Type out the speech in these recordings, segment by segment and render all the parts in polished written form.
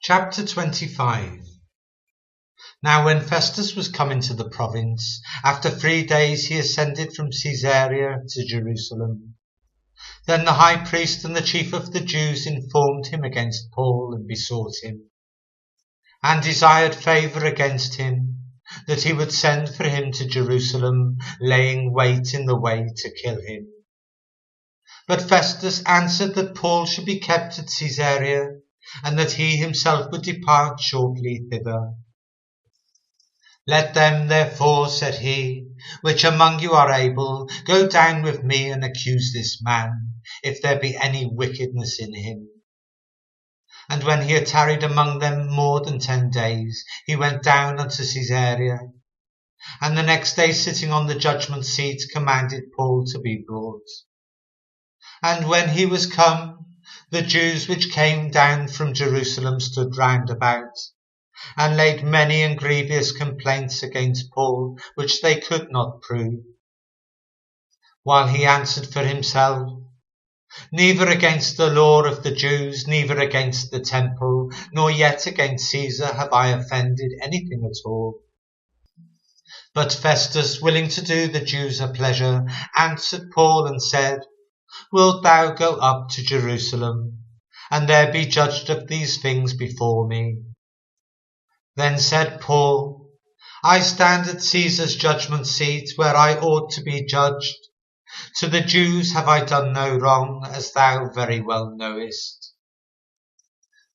Chapter 25. Now when Festus was come into the province, after 3 days he ascended from Caesarea to Jerusalem. Then the high priest and the chief of the Jews informed him against Paul, and besought him, and desired favour against him, that he would send for him to Jerusalem, laying wait in the way to kill him. But Festus answered that Paul should be kept at Caesarea, and that he himself would depart shortly thither. Let them therefore, said he, which among you are able, go down with me and accuse this man, if there be any wickedness in him. And when he had tarried among them more than 10 days, he went down unto Caesarea, and the next day sitting on the judgment seat commanded Paul to be brought. And when he was come, the Jews which came down from Jerusalem stood round about, and laid many and grievous complaints against Paul, which they could not prove. While he answered for himself, neither against the law of the Jews, neither against the temple, nor yet against Caesar have I offended anything at all. But Festus, willing to do the Jews a pleasure, answered Paul and said, Wilt thou go up to Jerusalem, and there be judged of these things before me? Then said Paul, I stand at Caesar's judgment seat, where I ought to be judged. To the Jews have I done no wrong, as thou very well knowest.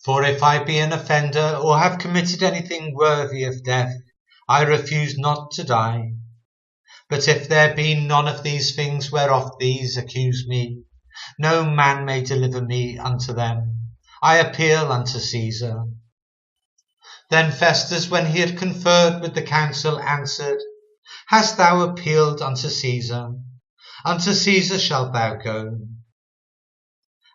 For if I be an offender, or have committed anything worthy of death, I refuse not to die. But if there be none of these things whereof these accuse me, no man may deliver me unto them. I appeal unto Caesar. Then Festus, when he had conferred with the council, answered, Hast thou appealed unto Caesar? Unto Caesar shalt thou go.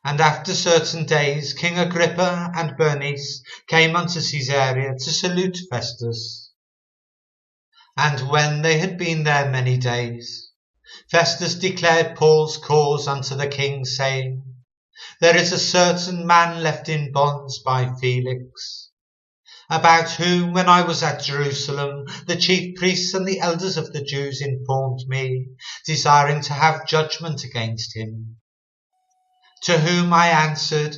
And after certain days, King Agrippa and Bernice came unto Caesarea to salute Festus. And when they had been there many days, Festus declared Paul's cause unto the king, saying, There is a certain man left in bonds by Felix, about whom, when I was at Jerusalem, the chief priests and the elders of the Jews informed me, desiring to have judgment against him. To whom I answered,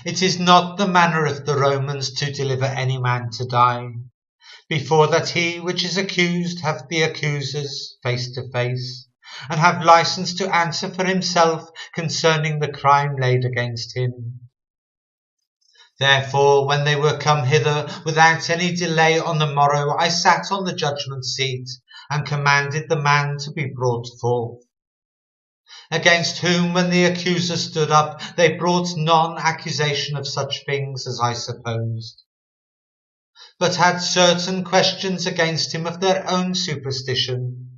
It is not the manner of the Romans to deliver any man to die, before that he which is accused have the accusers face to face, and have license to answer for himself concerning the crime laid against him. Therefore, when they were come hither without any delay on the morrow, I sat on the judgment seat, and commanded the man to be brought forth. Against whom, when the accusers stood up, they brought none accusation of such things as I supposed, but had certain questions against him of their own superstition,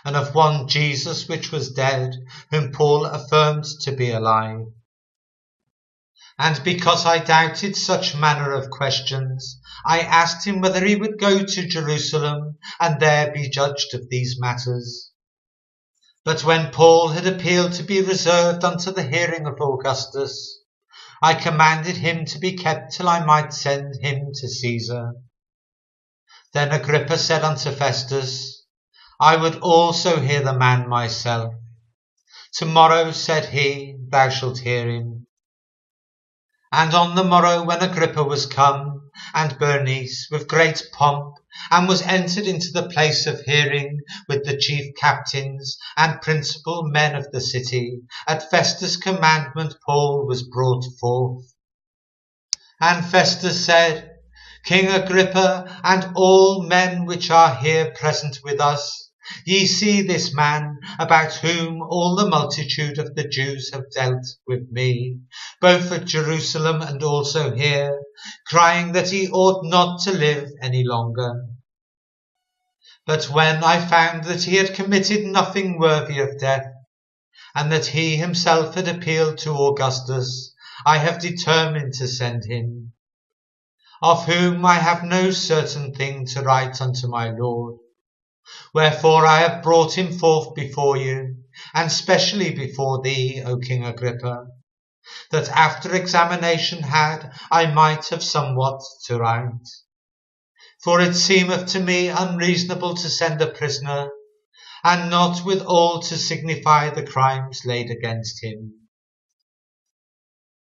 and of one Jesus which was dead, whom Paul affirmed to be alive. And because I doubted such manner of questions, I asked him whether he would go to Jerusalem, and there be judged of these matters. But when Paul had appealed to be reserved unto the hearing of Augustus, I commanded him to be kept till I might send him to Caesar. Then Agrippa said unto Festus, I would also hear the man myself. Tomorrow, said he, thou shalt hear him. And on the morrow, when Agrippa was come, and Bernice, with great pomp, and was entered into the place of hearing with the chief captains and principal men of the city, at Festus' commandment Paul was brought forth. And Festus said, King Agrippa, and all men which are here present with us, ye see this man, about whom all the multitude of the Jews have dealt with me, both at Jerusalem and also here, crying that he ought not to live any longer. But when I found that he had committed nothing worthy of death, and that he himself had appealed to Augustus, I have determined to send him, of whom I have no certain thing to write unto my Lord. Wherefore I have brought him forth before you, and specially before thee, O King Agrippa, that after examination had, I might have somewhat to write. For it seemeth to me unreasonable to send a prisoner, and not withal to signify the crimes laid against him.